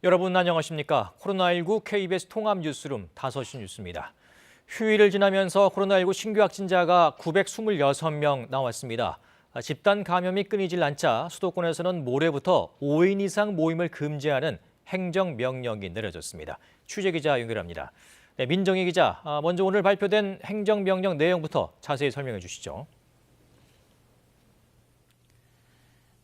여러분 안녕하십니까? 코로나19 KBS 통합 뉴스룸 5시 뉴스입니다. 휴일을 지나면서 코로나19 신규 확진자가 926명 나왔습니다. 집단 감염이 끊이질 않자 수도권에서는 모레부터 5인 이상 모임을 금지하는 행정명령이 내려졌습니다. 취재기자 연결합니다. 네, 민정희 기자, 먼저 오늘 발표된 행정명령 내용부터 자세히 설명해 주시죠.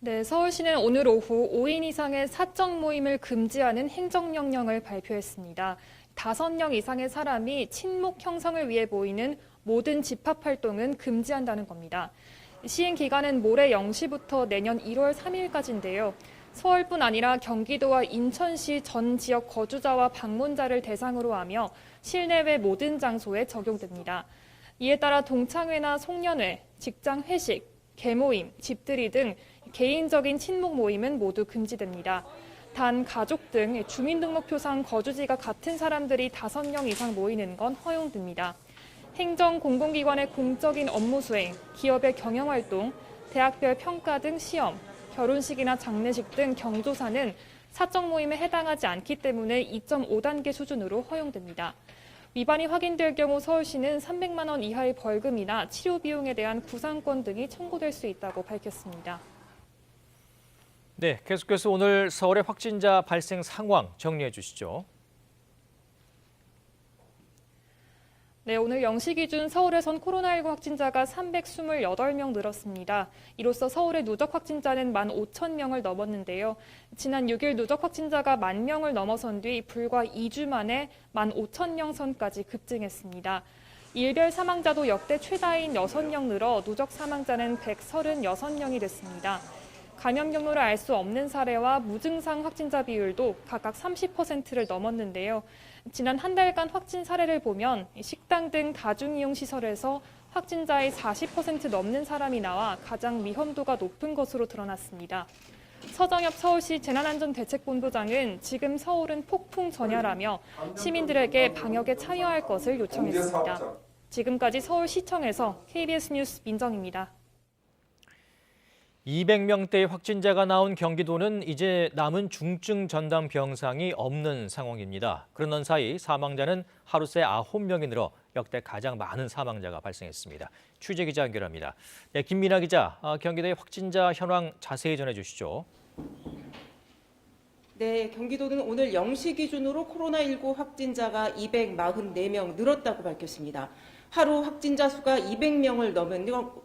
네, 서울시는 오늘 오후 5인 이상의 사적 모임을 금지하는 행정명령을 발표했습니다. 5명 이상의 사람이 친목 형성을 위해 모이는 모든 집합 활동은 금지한다는 겁니다. 시행 기간은 모레 0시부터 내년 1월 3일까지인데요. 서울뿐 아니라 경기도와 인천시 전 지역 거주자와 방문자를 대상으로 하며 실내외 모든 장소에 적용됩니다. 이에 따라 동창회나 송년회, 직장 회식, 계모임, 집들이 등 개인적인 친목 모임은 모두 금지됩니다. 단 가족 등 주민등록표상 거주지가 같은 사람들이 5명 이상 모이는 건 허용됩니다. 행정 공공기관의 공적인 업무 수행, 기업의 경영활동, 대학별 평가 등 시험, 결혼식이나 장례식 등 경조사는 사적 모임에 해당하지 않기 때문에 2.5단계 수준으로 허용됩니다. 위반이 확인될 경우 서울시는 300만 원 이하의 벌금이나 치료 비용에 대한 구상권 등이 청구될 수 있다고 밝혔습니다. 네, 계속해서 오늘 서울의 확진자 발생 상황 정리해 주시죠. 네, 오늘 0시 기준 서울에선 코로나19 확진자가 328명 늘었습니다. 이로써 서울의 누적 확진자는 15,000명을 넘었는데요. 지난 6일 누적 확진자가 10,000명을 넘어선 뒤 불과 2주 만에 15,000명 선까지 급증했습니다. 일별 사망자도 역대 최다인 6명 늘어 누적 사망자는 136명이 됐습니다. 감염 경로를 알 수 없는 사례와 무증상 확진자 비율도 각각 30%를 넘었는데요. 지난 한 달간 확진 사례를 보면 식당 등 다중이용시설에서 확진자의 40% 넘는 사람이 나와 가장 위험도가 높은 것으로 드러났습니다. 서정엽 서울시 재난안전대책본부장은 지금 서울은 폭풍 전야라며 시민들에게 방역에 참여할 것을 요청했습니다. 지금까지 서울시청에서 KBS 뉴스 민정입니다. 200명대의 확진자가 나온 경기도는 이제 남은 중증 전담 병상이 없는 상황입니다. 그러는 사이 사망자는 하루 새 9명이 늘어 역대 가장 많은 사망자가 발생했습니다. 취재기자 연결합니다. 네, 김민아 기자, 경기도의 확진자 현황 자세히 전해주시죠. 네, 경기도는 오늘 0시 기준으로 코로나19 확진자가 244명 늘었다고 밝혔습니다. 하루 확진자 수가 200명을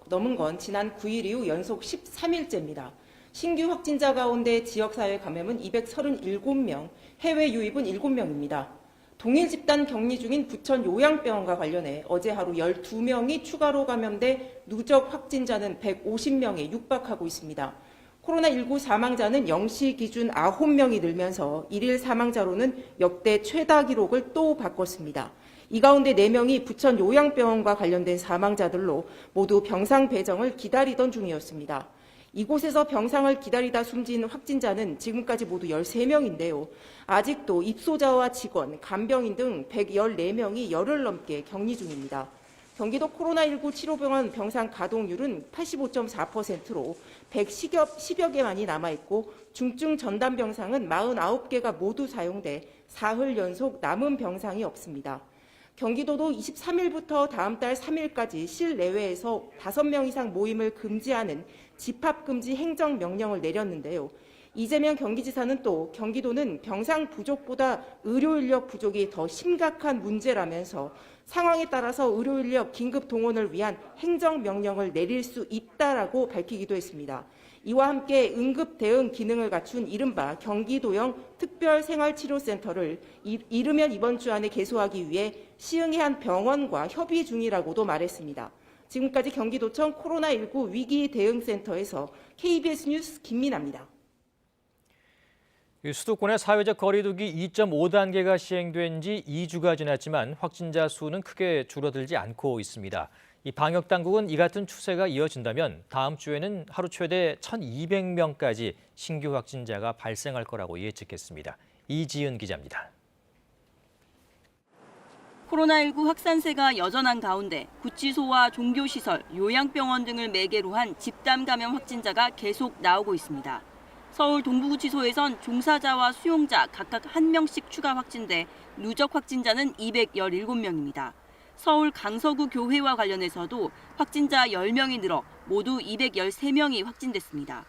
넘은 건 지난 9일 이후 연속 13일째입니다. 신규 확진자 가운데 지역사회 감염은 237명, 해외 유입은 7명입니다. 동일 집단 격리 중인 부천 요양병원과 관련해 어제 하루 12명이 추가로 감염돼 누적 확진자는 150명에 육박하고 있습니다. 코로나19 사망자는 0시 기준 9명이 늘면서 일일 사망자로는 역대 최다 기록을 또 바꿨습니다. 이 가운데 4명이 부천 요양병원과 관련된 사망자들로 모두 병상 배정을 기다리던 중이었습니다. 이곳에서 병상을 기다리다 숨진 확진자는 지금까지 모두 13명인데요. 아직도 입소자와 직원, 간병인 등 114명이 열흘 넘게 격리 중입니다. 경기도 코로나19 치료병원 병상 가동률은 85.4%로 110여 개만이 남아있고 중증 전담 병상은 49개가 모두 사용돼 사흘 연속 남은 병상이 없습니다. 경기도도 23일부터 다음 달 3일까지 실내외에서 5명 이상 모임을 금지하는 집합금지 행정명령을 내렸는데요. 이재명 경기지사는 또 경기도는 병상 부족보다 의료인력 부족이 더 심각한 문제라면서 상황에 따라서 의료인력 긴급 동원을 위한 행정명령을 내릴 수 있다라고 밝히기도 했습니다. 이와 함께 응급 대응 기능을 갖춘 이른바 경기도형 특별생활치료센터를 이르면 이번 주 안에 개소하기 위해 시흥의 한 병원과 협의 중이라고도 말했습니다. 지금까지 경기도청 코로나19 위기대응센터에서 KBS 뉴스 김민아입니다. 수도권의 사회적 거리두기 2.5단계가 시행된 지 2주가 지났지만 확진자 수는 크게 줄어들지 않고 있습니다. 이 방역 당국은 이 같은 추세가 이어진다면 다음 주에는 하루 최대 1,200명까지 신규 확진자가 발생할 거라고 예측했습니다. 이지은 기자입니다. 코로나19 확산세가 여전한 가운데 구치소와 종교시설, 요양병원 등을 매개로 한 집단 감염 확진자가 계속 나오고 있습니다. 서울 동부구치소에선 종사자와 수용자 각각 1명씩 추가 확진돼 누적 확진자는 217명입니다. 서울 강서구 교회와 관련해서도 확진자 10명이 늘어 모두 213명이 확진됐습니다.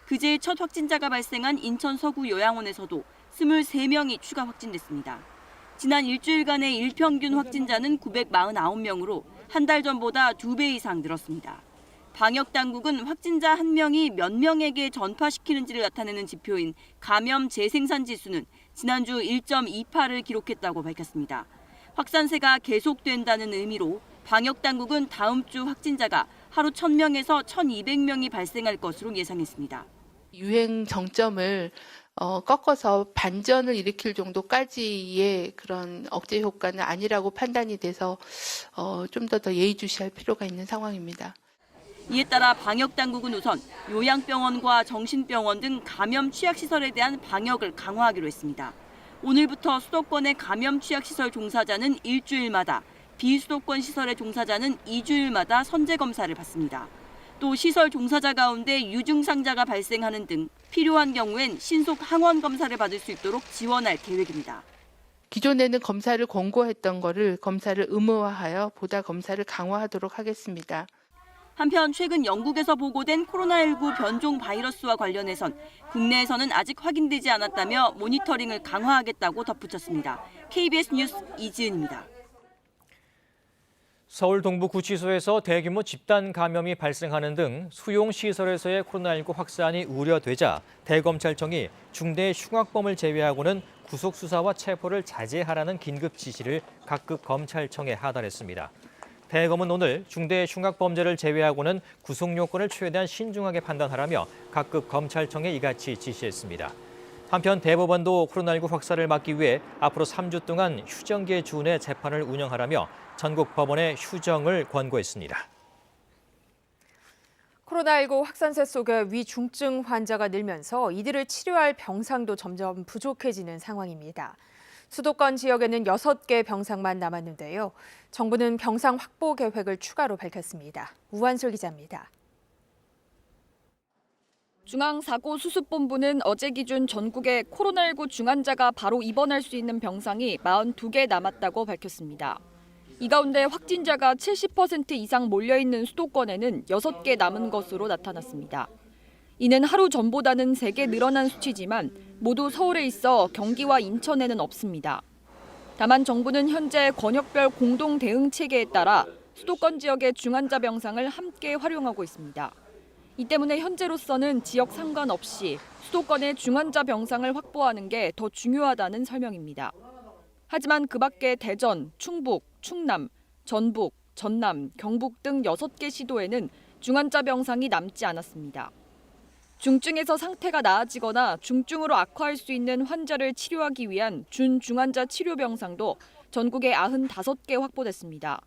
그제 첫 확진자가 발생한 인천 서구 요양원에서도 23명이 추가 확진됐습니다. 지난 일주일간의 일평균 확진자는 949명으로 한 달 전보다 2배 이상 늘었습니다. 방역당국은 확진자 1명이 몇 명에게 전파시키는지를 나타내는 지표인 감염 재생산 지수는 지난주 1.28을 기록했다고 밝혔습니다. 확산세가 계속된다는 의미로 방역당국은 다음 주 확진자가 하루 1,000명에서 1,200명이 발생할 것으로 예상했습니다. 유행 정점을 꺾어서 반전을 일으킬 정도까지의 그런 억제 효과는 아니라고 판단이 돼서 좀 더 예의주시할 필요가 있는 상황입니다. 이에 따라 방역당국은 우선 요양병원과 정신병원 등 감염 취약시설에 대한 방역을 강화하기로 했습니다. 오늘부터 수도권의 감염 취약시설 종사자는 일주일마다, 비수도권 시설의 종사자는 2주일마다 선제검사를 받습니다. 또 시설 종사자 가운데 유증상자가 발생하는 등 필요한 경우엔 신속 항원 검사를 받을 수 있도록 지원할 계획입니다. 기존에는 검사를 권고했던 거를 검사를 의무화하여 보다 검사를 강화하도록 하겠습니다. 한편 최근 영국에서 보고된 코로나19 변종 바이러스와 관련해선 국내에서는 아직 확인되지 않았다며 모니터링을 강화하겠다고 덧붙였습니다. KBS 뉴스 이지은입니다. 서울 동부구치소에서 대규모 집단 감염이 발생하는 등 수용시설에서의 코로나19 확산이 우려되자 대검찰청이 중대 흉악범을 제외하고는 구속수사와 체포를 자제하라는 긴급 지시를 각급 검찰청에 하달했습니다. 대검은 오늘 중대 흉악범죄를 제외하고는 구속요건을 최대한 신중하게 판단하라며 각급 검찰청에 이같이 지시했습니다. 한편 대법원도 코로나19 확산을 막기 위해 앞으로 3주 동안 휴정기에 준해 재판을 운영하라며 전국 법원에 휴정을 권고했습니다. 코로나19 확산세 속에 위중증 환자가 늘면서 이들을 치료할 병상도 점점 부족해지는 상황입니다. 수도권 지역에는 6개 병상만 남았는데요. 정부는 병상 확보 계획을 추가로 밝혔습니다. 우한솔 기자입니다. 중앙사고수습본부는 어제 기준 전국에 코로나19 중환자가 바로 입원할 수 있는 병상이 42개 남았다고 밝혔습니다. 이 가운데 확진자가 70% 이상 몰려있는 수도권에는 6개 남은 것으로 나타났습니다. 이는 하루 전보다는 3개 늘어난 수치지만 모두 서울에 있어 경기와 인천에는 없습니다. 다만 정부는 현재 권역별 공동 대응 체계에 따라 수도권 지역의 중환자 병상을 함께 활용하고 있습니다. 이 때문에 현재로서는 지역 상관없이 수도권의 중환자 병상을 확보하는 게 더 중요하다는 설명입니다. 하지만 그 밖에 대전, 충북, 충남, 전북, 전남, 경북 등 6개 시도에는 중환자 병상이 남지 않았습니다. 중증에서 상태가 나아지거나 중증으로 악화할 수 있는 환자를 치료하기 위한 준중환자 치료 병상도 전국에 95개 확보됐습니다.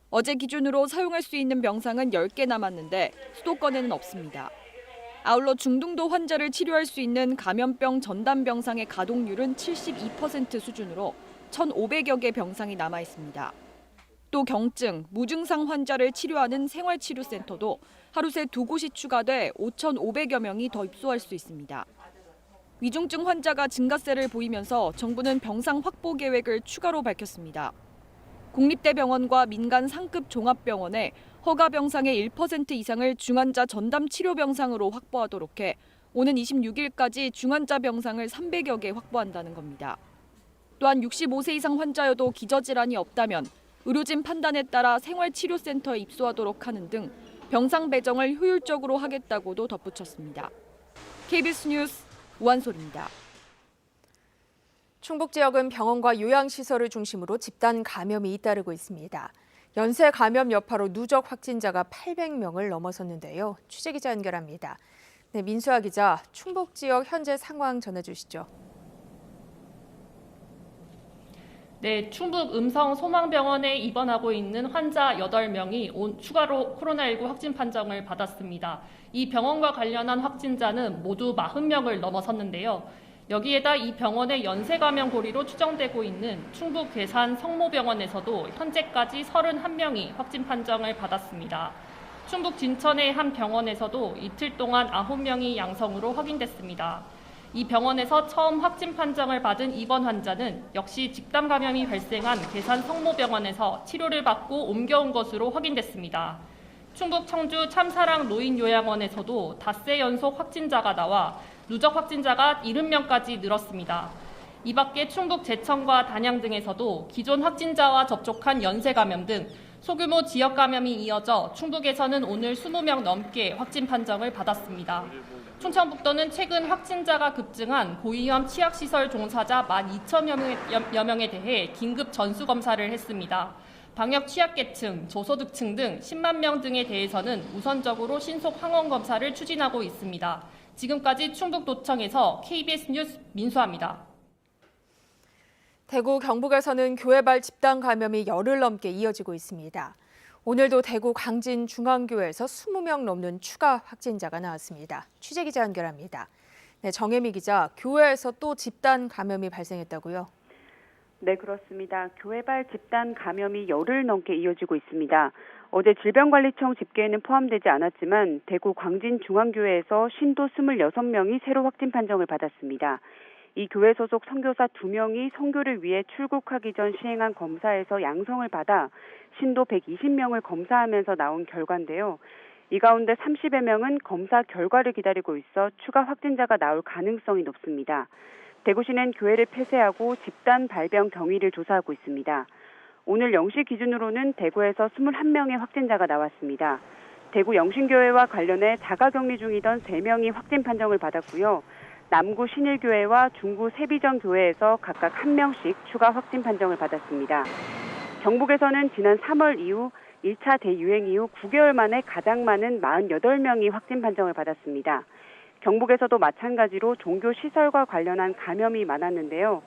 어제 기준으로 사용할 수 있는 병상은 10개 남았는데 수도권에는 없습니다. 아울러 중등도 환자를 치료할 수 있는 감염병 전담 병상의 가동률은 72% 수준으로 1,500여 개 병상이 남아 있습니다. 또 경증, 무증상 환자를 치료하는 생활치료센터도 하루 새 2곳이 추가돼 5,500여 명이 더 입소할 수 있습니다. 위중증 환자가 증가세를 보이면서 정부는 병상 확보 계획을 추가로 밝혔습니다. 국립대병원과 민간 상급 종합병원에 허가 병상의 1% 이상을 중환자 전담 치료 병상으로 확보하도록 해 오는 26일까지 중환자 병상을 300여 개 확보한다는 겁니다. 또한 65세 이상 환자여도 기저질환이 없다면 의료진 판단에 따라 생활치료센터에 입소하도록 하는 등 병상 배정을 효율적으로 하겠다고도 덧붙였습니다. KBS 뉴스 우한솔입니다. 충북 지역은 병원과 요양시설을 중심으로 집단 감염이 잇따르고 있습니다. 연쇄 감염 여파로 누적 확진자가 800명을 넘어섰는데요. 취재기자 연결합니다. 네, 민수아 기자, 충북 지역 현재 상황 전해주시죠. 네, 충북 음성 소망병원에 입원하고 있는 환자 8명이 추가로 코로나19 확진 판정을 받았습니다. 이 병원과 관련한 확진자는 모두 40명을 넘어섰는데요. 여기에다 이 병원의 연쇄 감염 고리로 추정되고 있는 충북 괴산 성모병원에서도 현재까지 31명이 확진 판정을 받았습니다. 충북 진천의 한 병원에서도 이틀 동안 9명이 양성으로 확인됐습니다. 이 병원에서 처음 확진 판정을 받은 입원 환자는 역시 집단 감염이 발생한 괴산 성모병원에서 치료를 받고 옮겨온 것으로 확인됐습니다. 충북 청주 참사랑 노인요양원에서도 닷새 연속 확진자가 나와 누적 확진자가 70명까지 늘었습니다. 이 밖에 충북 제천과 단양 등에서도 기존 확진자와 접촉한 연쇄 감염 등 소규모 지역 감염이 이어져 충북에서는 오늘 20명 넘게 확진 판정을 받았습니다. 충청북도는 최근 확진자가 급증한 고위험 취약시설 종사자 12,000여 명에 대해 긴급 전수검사를 했습니다. 방역 취약계층, 저소득층 등 10만 명 등에 대해서는 우선적으로 신속 항원 검사를 추진하고 있습니다. 지금까지 충북도청에서 KBS 뉴스 민수아입니다. 대구 경북에서는 교회발 집단 감염이 열흘 넘게 이어지고 있습니다. 오늘도 대구 광진 중앙교회에서 20명 넘는 추가 확진자가 나왔습니다. 취재기자 연결합니다. 네, 정혜미 기자, 교회에서 또 집단 감염이 발생했다고요? 네, 그렇습니다. 교회발 집단 감염이 열흘 넘게 이어지고 있습니다. 어제 질병관리청 집계에는 포함되지 않았지만 대구 광진 중앙교회에서 신도 26명이 새로 확진 판정을 받았습니다. 이 교회 소속 선교사 2명이 선교를 위해 출국하기 전 시행한 검사에서 양성을 받아 신도 120명을 검사하면서 나온 결과인데요. 이 가운데 30여 명은 검사 결과를 기다리고 있어 추가 확진자가 나올 가능성이 높습니다. 대구시는 교회를 폐쇄하고 집단 발병 경위를 조사하고 있습니다. 오늘 0시 기준으로는 대구에서 21명의 확진자가 나왔습니다. 대구 영신교회와 관련해 자가격리 중이던 3명이 확진 판정을 받았고요. 남구 신일교회와 중구 세비전교회에서 각각 1명씩 추가 확진 판정을 받았습니다. 경북에서는 지난 3월 이후 1차 대유행 이후 9개월 만에 가장 많은 48명이 확진 판정을 받았습니다. 경북에서도 마찬가지로 종교시설과 관련한 감염이 많았는데요.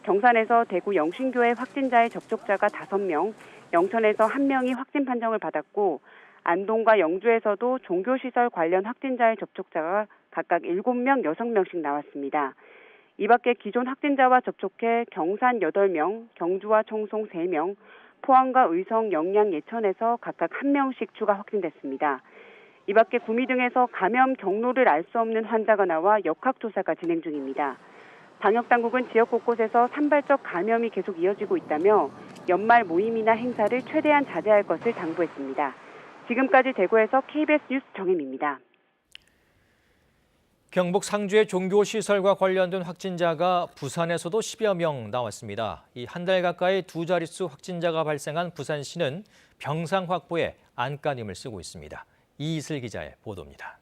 경산에서 대구 영신교회 확진자의 접촉자가 5명, 영천에서 1명이 확진 판정을 받았고 안동과 영주에서도 종교시설 관련 확진자의 접촉자가 각각 7명, 6명씩 나왔습니다. 이 밖에 기존 확진자와 접촉해 경산 8명, 경주와 청송 3명, 포항과 의성, 영양, 예천에서 각각 1명씩 추가 확진됐습니다. 이 밖에 구미 등에서 감염 경로를 알 수 없는 환자가 나와 역학조사가 진행 중입니다. 방역당국은 지역 곳곳에서 산발적 감염이 계속 이어지고 있다며 연말 모임이나 행사를 최대한 자제할 것을 당부했습니다. 지금까지 대구에서 KBS 뉴스 정혜미입니다. 경북 상주의 종교시설과 관련된 확진자가 부산에서도 10여 명 나왔습니다. 이 한 달 가까이 두 자릿수 확진자가 발생한 부산시는 병상 확보에 안간힘을 쓰고 있습니다. 이이슬 기자의 보도입니다.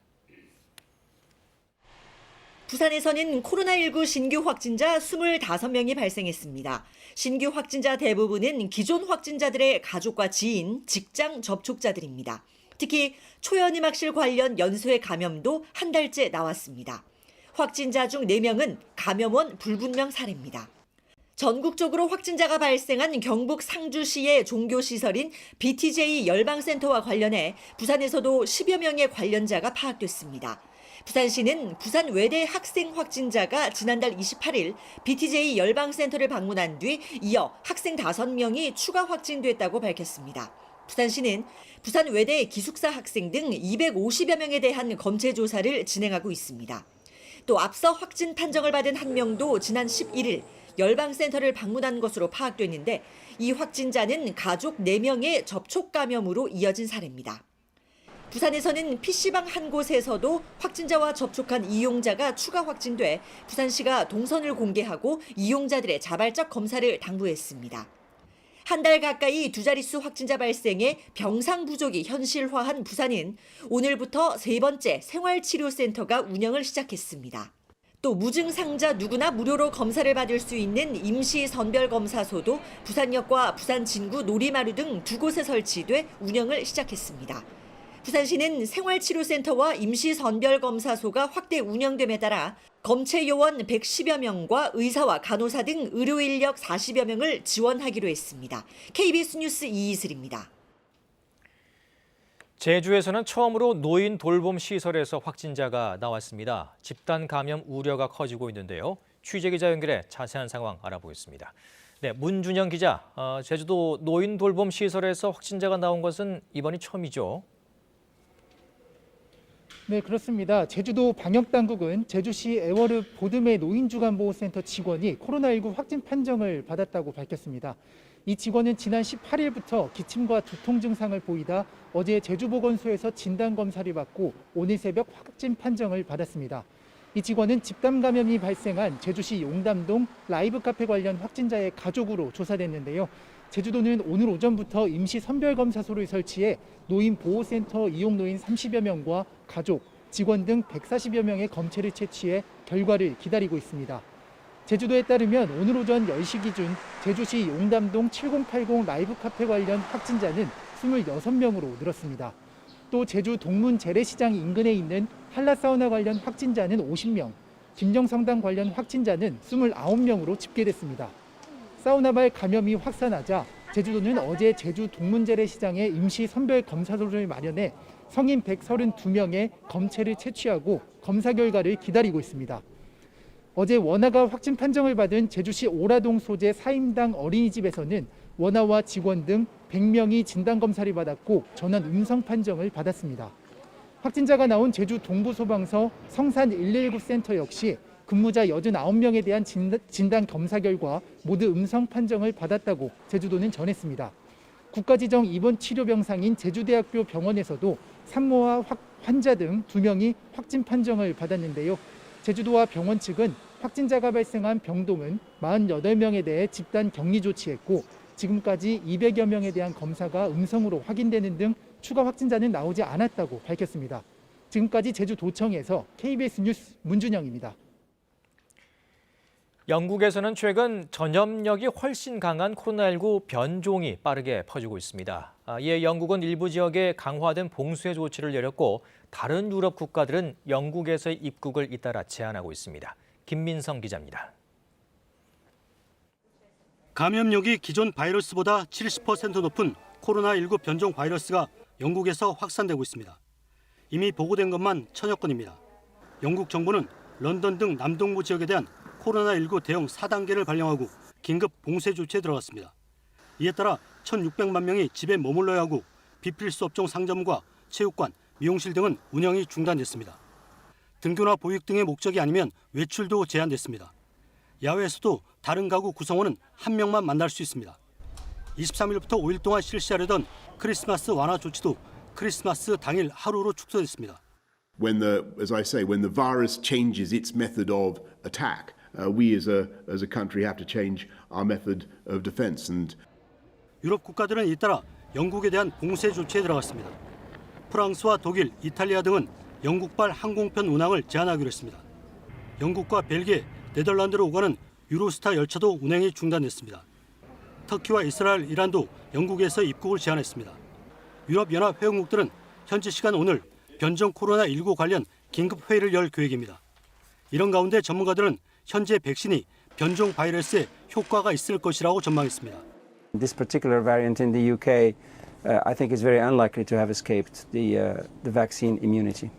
부산에서는 코로나19 신규 확진자 25명이 발생했습니다. 신규 확진자 대부분은 기존 확진자들의 가족과 지인, 직장 접촉자들입니다. 특히 초연음악실 관련 연쇄 감염도 한 달째 나왔습니다. 확진자 중 4명은 감염원 불분명 사례입니다. 전국적으로 확진자가 발생한 경북 상주시의 종교시설인 BTJ 열방센터와 관련해 부산에서도 10여 명의 관련자가 파악됐습니다. 부산시는 부산 외대 학생 확진자가 지난달 28일 BTJ 열방센터를 방문한 뒤 이어 학생 5명이 추가 확진됐다고 밝혔습니다. 부산시는 부산 외대 기숙사 학생 등 250여 명에 대한 검체 조사를 진행하고 있습니다. 또 앞서 확진 판정을 받은 한 명도 지난 11일 열방센터를 방문한 것으로 파악됐는데 이 확진자는 가족 4명의 접촉 감염으로 이어진 사례입니다. 부산에서는 PC방 한 곳에서도 확진자와 접촉한 이용자가 추가 확진돼 부산시가 동선을 공개하고 이용자들의 자발적 검사를 당부했습니다. 한 달 가까이 두 자릿수 확진자 발생에 병상 부족이 현실화한 부산은 오늘부터 3번째 생활치료센터가 운영을 시작했습니다. 또 무증상자 누구나 무료로 검사를 받을 수 있는 임시선별검사소도 부산역과 부산 진구 놀이마루 등 2곳에 설치돼 운영을 시작했습니다. 부산시는 생활치료센터와 임시선별검사소가 확대 운영됨에 따라 검체요원 110여 명과 의사와 간호사 등 의료인력 40여 명을 지원하기로 했습니다. KBS 뉴스 이이슬입니다. 제주에서는 처음으로 노인 돌봄 시설에서 확진자가 나왔습니다. 집단 감염 우려가 커지고 있는데요. 취재기자 연결해 자세한 상황 알아보겠습니다. 네, 문준영 기자, 제주도 노인 돌봄 시설에서 확진자가 나온 것은 이번이 처음이죠? 네, 그렇습니다. 제주도 방역당국은 제주시 애월읍 보듬의 노인주간보호센터 직원이 코로나19 확진 판정을 받았다고 밝혔습니다. 이 직원은 지난 18일부터 기침과 두통 증상을 보이다 어제 제주보건소에서 진단검사를 받고 오늘 새벽 확진 판정을 받았습니다. 이 직원은 집단 감염이 발생한 제주시 용담동 라이브 카페 관련 확진자의 가족으로 조사됐는데요. 제주도는 오늘 오전부터 임시 선별검사소를 설치해 노인보호센터 이용노인 30여 명과 가족, 직원 등 140여 명의 검체를 채취해 결과를 기다리고 있습니다. 제주도에 따르면 오늘 오전 10시 기준 제주시 용담동 7080 라이브 카페 관련 확진자는 26명으로 늘었습니다. 또 제주 동문 재래시장 인근에 있는 한라사우나 관련 확진자는 50명, 김정성당 관련 확진자는 29명으로 집계됐습니다. 사우나발 감염이 확산하자 제주도는 어제 제주 동문재래시장에 임시 선별검사소를 마련해 성인 132명의 검체를 채취하고 검사 결과를 기다리고 있습니다. 어제 원아가 확진 판정을 받은 제주시 오라동 소재 사임당 어린이집에서는 원아와 직원 등 100명이 진단검사를 받았고 전원 음성 판정을 받았습니다. 확진자가 나온 제주 동부소방서 성산 119 센터 역시 근무자 89명에 대한 진단 검사 결과 모두 음성 판정을 받았다고 제주도는 전했습니다. 국가지정 입원 치료 병상인 제주대학교 병원에서도 산모와 환자 등 2명이 확진 판정을 받았는데요. 제주도와 병원 측은 확진자가 발생한 병동은 48명에 대해 집단 격리 조치했고 지금까지 200여 명에 대한 검사가 음성으로 확인되는 등 추가 확진자는 나오지 않았다고 밝혔습니다. 지금까지 제주도청에서 KBS 뉴스 문준영입니다. 영국에서는 최근 전염력이 훨씬 강한 코로나19 변종이 빠르게 퍼지고 있습니다. 이에 영국은 일부 지역에 강화된 봉쇄 조치를 내렸고 다른 유럽 국가들은 영국에서의 입국을 잇따라 제한하고 있습니다. 김민성 기자입니다. 감염력이 기존 바이러스보다 70% 높은 코로나19 변종 바이러스가 영국에서 확산되고 있습니다. 이미 보고된 것만 1000여 건입니다. 영국 정부는 런던 등 남동부 지역에 대한 코로나19 대응 4단계를 발령하고 긴급 봉쇄 조치에 들어갔습니다. 이에 따라 1,600만 명이 집에 머물러야 하고 비필수 업종 상점과 체육관, 미용실 등은 운영이 중단됐습니다. 등교나 보육 등의 목적이 아니면 외출도 제한됐습니다. 야외에서도 다른 가구 구성원은 한 명만 만날 수 있습니다. 23일부터 5일 동안 실시하려던 크리스마스 완화 조치도 크리스마스 당일 하루로 축소됐습니다. When the virus changes its method of attack, we as a country have to change our method of defense. 유럽 국가들은 잇따라 영국에 대한 봉쇄 조치에 들어갔습니다. 프랑스와 독일, 이탈리아 등은 영국발 항공편 운항을 제한하기로 했습니다. 영국과 벨기에, 네덜란드로 오가는 유로스타 열차도 운행이 중단됐습니다. 터키와 이스라엘, 이란도 영국에서 입국을 제한했습니다. 유럽연합 회원국들은 현지 시간 오늘 변종 코로나19 관련 긴급 회의를 열 계획입니다. 이런 가운데 전문가들은 현재 백신이 변종 바이러스에 효과가 있을 것이라고 전망했습니다. This particular variant in the UK, I think is very unlikely to have escaped the vaccine immunity.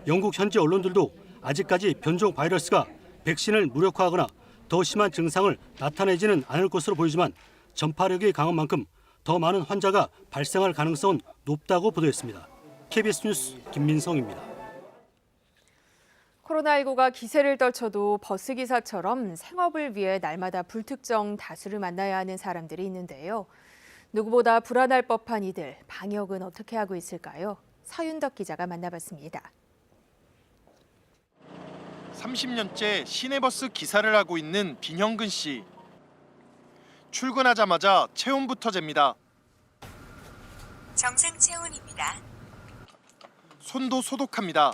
영국 현지 언론들도 아직까지 변종 바이러스가 백신을 무력화하거나 더 심한 증상을 나타내지는 않을 것으로 보이지만 전파력이 강한 만큼 더 많은 환자가 발생할 가능성은 높다고 보도했습니다. KBS 뉴스 김민성입니다. 코로나19가 기세를 떨쳐도 버스기사처럼 생업을 위해 날마다 불특정 다수를 만나야 하는 사람들이 있는데요. 누구보다 불안할 법한 이들, 방역은 어떻게 하고 있을까요? 서윤덕 기자가 만나봤습니다. 30년째 시내버스 기사를 하고 있는 빈형근 씨. 출근하자마자 체온부터 잽니다. 정상 체온입니다. 손도 소독합니다.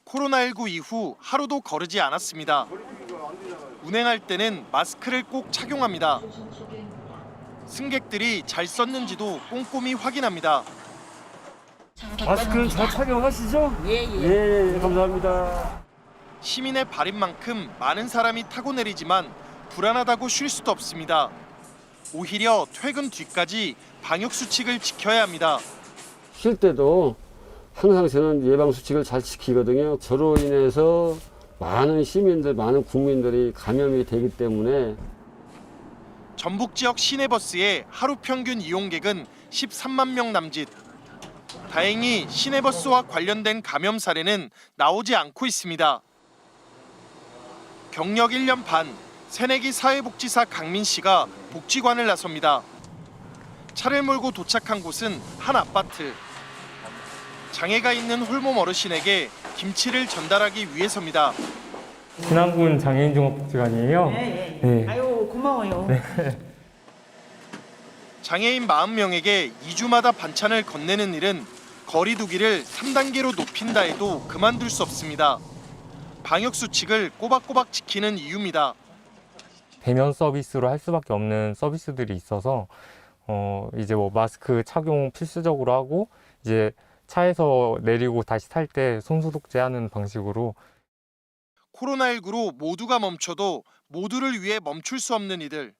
코로나19 이후 하루도 거르지 않았습니다. 운행할 때는 마스크를 꼭 착용합니다. 승객들이 잘 썼는지도 꼼꼼히 확인합니다. 마스크 잘 착용하시죠? 예, 감사합니다. 시민의 발인 만큼 많은 사람이 타고 내리지만 불안하다고 쉴 수도 없습니다. 오히려 퇴근 뒤까지 방역 수칙을 지켜야 합니다. 쉴 때도 항상 저는 예방 수칙을 잘 지키거든요. 저로 인해서 많은 시민들, 많은 국민들이 감염이 되기 때문에 전북 지역 시내버스의 하루 평균 이용객은 13만 명 남짓. 다행히 시내버스와 관련된 감염 사례는 나오지 않고 있습니다. 경력 1년 반, 새내기 사회복지사 강민 씨가 복지관을 나섭니다. 차를 몰고 도착한 곳은 한 아파트. 장애가 있는 홀몸 어르신에게 김치를 전달하기 위해서입니다. 진안군 장애인종합복지관이에요. 네. 아유, 고마워요. 네. 장애인 40명에게 2주마다 반찬을 건네는 일은 거리 두기를 3단계로 높인다 해도 그만둘 수 없습니다. 방역 수칙을 꼬박꼬박 지키는 이유입니다. 대면 서비스로 할 수밖에 없는 서비스들이 있어서 이제 뭐 마스크 착용 필수적으로 하고 이제 차에서 내리고 다시 탈 때 손소독제 하는 방식으로. 코로나19로 모두가 멈춰도 모두를 위해 멈출 수 없는 이들.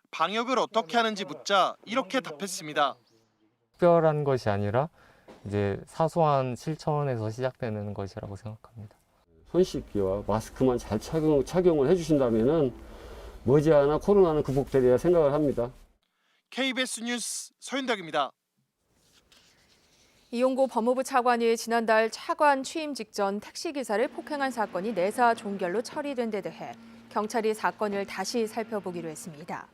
방역을 어떻게 하는지 묻자 이렇게 답했습니다. 특별한 것이 아니라 이제 사소한 실천에서 시작되는 것이라고 생각합니다. 손 씻기와 마스크만 잘 착용을 해주신다면은 머지않아 코로나는 극복되리라 생각을 합니다. KBS 뉴스 서윤덕입니다. 이용구 법무부 차관이 지난달 차관 취임 직전 택시기사를 폭행한 사건이 내사 종결로 처리된 데 대해 경찰이 사건을 다시 살펴보기로 했습니다.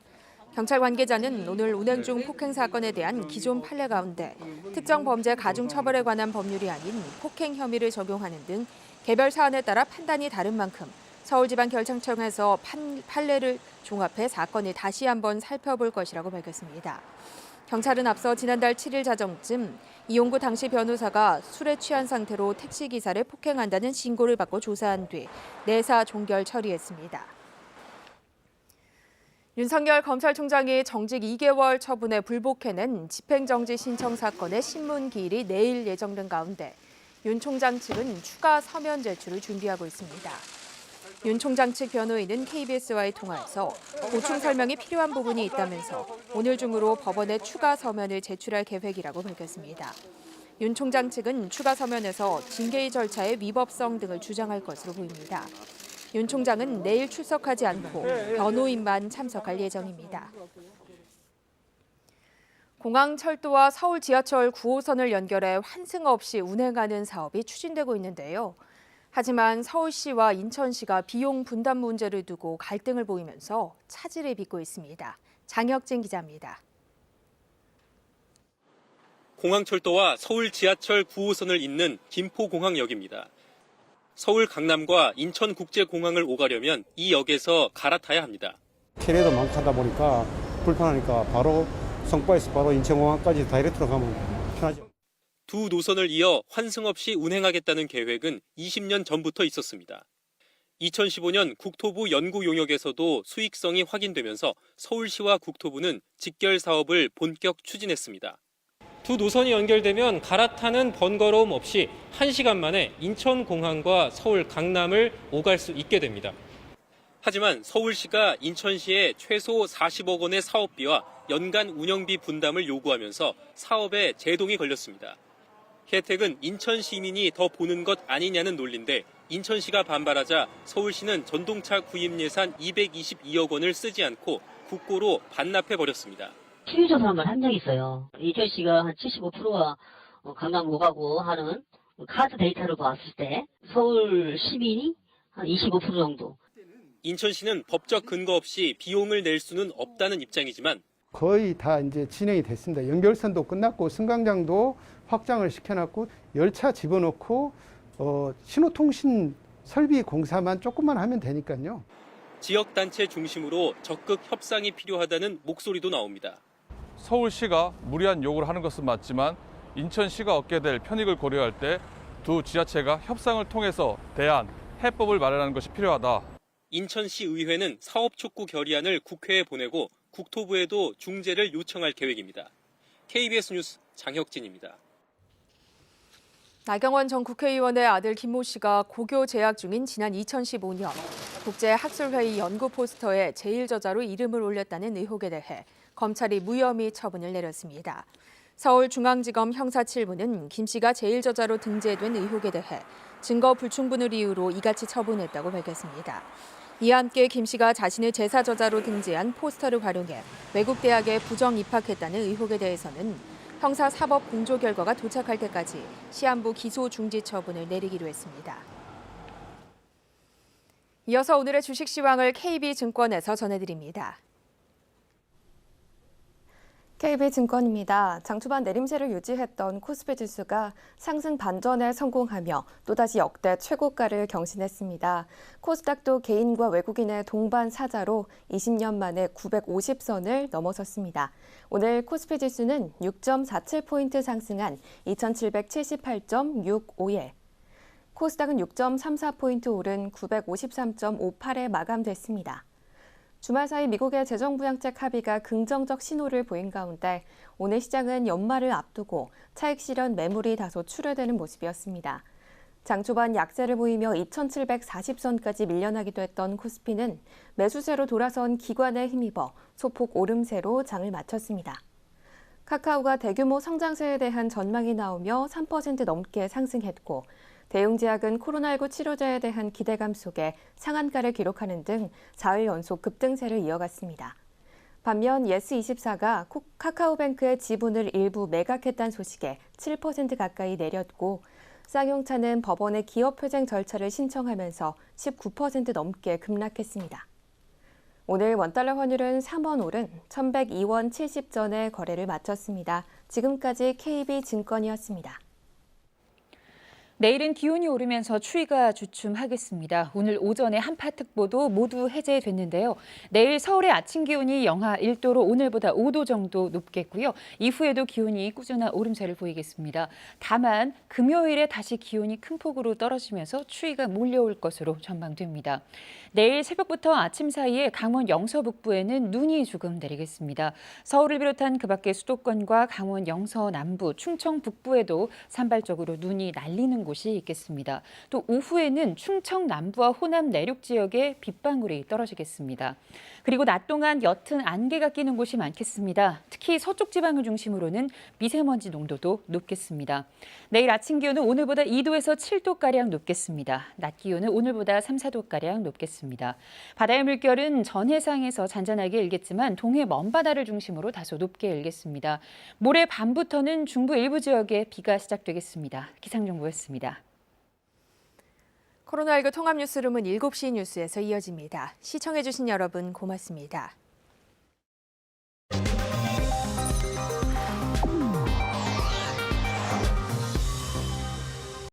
경찰 관계자는 오늘 운행 중 폭행 사건에 대한 기존 판례 가운데 특정 범죄 가중 처벌에 관한 법률이 아닌 폭행 혐의를 적용하는 등 개별 사안에 따라 판단이 다른 만큼 서울지방결정청에서 판례를 종합해 사건을 다시 한번 살펴볼 것이라고 밝혔습니다. 경찰은 앞서 지난달 7일 자정쯤 이용구 당시 변호사가 술에 취한 상태로 택시기사를 폭행한다는 신고를 받고 조사한 뒤 내사 종결 처리했습니다. 윤석열 검찰총장이 정직 2개월 처분에 불복해낸 집행정지 신청 사건의 신문기일이 내일 예정된 가운데 윤 총장 측은 추가 서면 제출을 준비하고 있습니다. 윤 총장 측 변호인은 KBS와의 통화에서 보충 설명이 필요한 부분이 있다면서 오늘 중으로 법원에 추가 서면을 제출할 계획이라고 밝혔습니다. 윤 총장 측은 추가 서면에서 징계의 절차의 위법성 등을 주장할 것으로 보입니다. 윤 총장은 내일 출석하지 않고 변호인만 참석할 예정입니다. 공항철도와 서울 지하철 9호선을 연결해 환승 없이 운행하는 사업이 추진되고 있는데요. 하지만 서울시와 인천시가 비용 분담 문제를 두고 갈등을 보이면서 차질을 빚고 있습니다. 장혁진 기자입니다. 공항철도와 서울 지하철 9호선을 잇는 김포공항역입니다. 서울 강남과 인천국제공항을 오가려면 이 역에서 갈아타야 합니다. 캐리어도 많고 하다 보니까 불편하니까 바로 성과에서 바로 인천공항까지 다이렉트로 가면 편하죠. 두 노선을 이어 환승 없이 운행하겠다는 계획은 20년 전부터 있었습니다. 2015년 국토부 연구 용역에서도 수익성이 확인되면서 서울시와 국토부는 직결 사업을 본격 추진했습니다. 두 노선이 연결되면 갈아타는 번거로움 없이 1시간 만에 인천공항과 서울 강남을 오갈 수 있게 됩니다. 하지만 서울시가 인천시에 최소 40억 원의 사업비와 연간 운영비 분담을 요구하면서 사업에 제동이 걸렸습니다. 혜택은 인천 시민이 더 보는 것 아니냐는 논리인데 인천시가 반발하자 서울시는 전동차 구입 예산 222억 원을 쓰지 않고 국고로 반납해버렸습니다. 수요조사 한번 한 적이 있어요. 인천시가 한 75%가 강남 오가고 하는 카드 데이터를 봤을 때 서울 시민이 한 25% 정도. 인천시는 법적 근거 없이 비용을 낼 수는 없다는 입장이지만 거의 다 이제 진행이 됐습니다. 연결선도 끝났고 승강장도 확장을 시켜놨고 열차 집어넣고 신호통신 설비 공사만 조금만 하면 되니까요. 지역단체 중심으로 적극 협상이 필요하다는 목소리도 나옵니다. 서울시가 무리한 요구를 하는 것은 맞지만 인천시가 얻게 될 편익을 고려할 때 두 지자체가 협상을 통해서 대안, 해법을 마련하는 것이 필요하다. 인천시 의회는 사업 촉구 결의안을 국회에 보내고 국토부에도 중재를 요청할 계획입니다. KBS 뉴스 장혁진입니다. 나경원 전 국회의원의 아들 김모 씨가 고교 재학 중인 지난 2015년 국제학술회의 연구 포스터에 제1저자로 이름을 올렸다는 의혹에 대해 검찰이 무혐의 처분을 내렸습니다. 서울중앙지검 형사 7부는 김 씨가 제1저자로 등재된 의혹에 대해 증거 불충분을 이유로 이같이 처분했다고 밝혔습니다. 이와 함께 김 씨가 자신의 제사저자로 등재한 포스터를 활용해 외국 대학에 부정 입학했다는 의혹에 대해서는 형사사법 공조 결과가 도착할 때까지 시한부 기소 중지 처분을 내리기로 했습니다. 이어서 오늘의 주식 시황을 KB증권에서 전해드립니다. KB증권입니다. 장 초반 내림세를 유지했던 코스피 지수가 상승 반전에 성공하며 또다시 역대 최고가를 경신했습니다. 코스닥도 개인과 외국인의 동반 사자로 20년 만에 950선을 넘어섰습니다. 오늘 코스피 지수는 6.47포인트 상승한 2778.65에 코스닥은 6.34포인트 오른 953.58에 마감됐습니다. 주말 사이 미국의 재정부양책 합의가 긍정적 신호를 보인 가운데 오늘 시장은 연말을 앞두고 차익 실현 매물이 다소 출회되는 모습이었습니다. 장 초반 약세를 보이며 2740선까지 밀려나기도 했던 코스피는 매수세로 돌아선 기관에 힘입어 소폭 오름세로 장을 마쳤습니다. 카카오가 대규모 성장세에 대한 전망이 나오며 3% 넘게 상승했고 대웅제약은 코로나19 치료제에 대한 기대감 속에 상한가를 기록하는 등 4일 연속 급등세를 이어갔습니다. 반면 예스24가 카카오뱅크의 지분을 일부 매각했다는 소식에 7% 가까이 내렸고 쌍용차는 법원의 기업회생 절차를 신청하면서 19% 넘게 급락했습니다. 오늘 원달러 환율은 3원 오른 1,102원 70전에 거래를 마쳤습니다. 지금까지 KB증권이었습니다. 내일은 기온이 오르면서 추위가 주춤하겠습니다. 오늘 오전에 한파특보도 모두 해제됐는데요. 내일 서울의 아침 기온이 영하 1도로 오늘보다 5도 정도 높겠고요. 이후에도 기온이 꾸준한 오름세를 보이겠습니다. 다만 금요일에 다시 기온이 큰 폭으로 떨어지면서 추위가 몰려올 것으로 전망됩니다. 내일 새벽부터 아침 사이에 강원 영서 북부에는 눈이 조금 내리겠습니다. 서울을 비롯한 그 밖의 수도권과 강원 영서 남부, 충청 북부에도 산발적으로 눈이 날리는 곳이 있겠습니다. 또 오후에는 충청 남부와 호남 내륙 지역에 빗방울이 떨어지겠습니다. 그리고 낮 동안 옅은 안개가 끼는 곳이 많겠습니다. 특히 서쪽 지방을 중심으로는 미세먼지 농도도 높겠습니다. 내일 아침 기온은 오늘보다 2도에서 7도가량 높겠습니다. 낮 기온은 오늘보다 3, 4도가량 높겠습니다. 바다의 물결은 전 해상에서 잔잔하게 일겠지만 동해 먼바다를 중심으로 다소 높게 일겠습니다. 모레 밤부터는 중부 일부 지역에 비가 시작되겠습니다. 기상정보였습니다. 코로나19 통합뉴스룸은 7시 뉴스에서 이어집니다. 시청해주신 여러분 고맙습니다.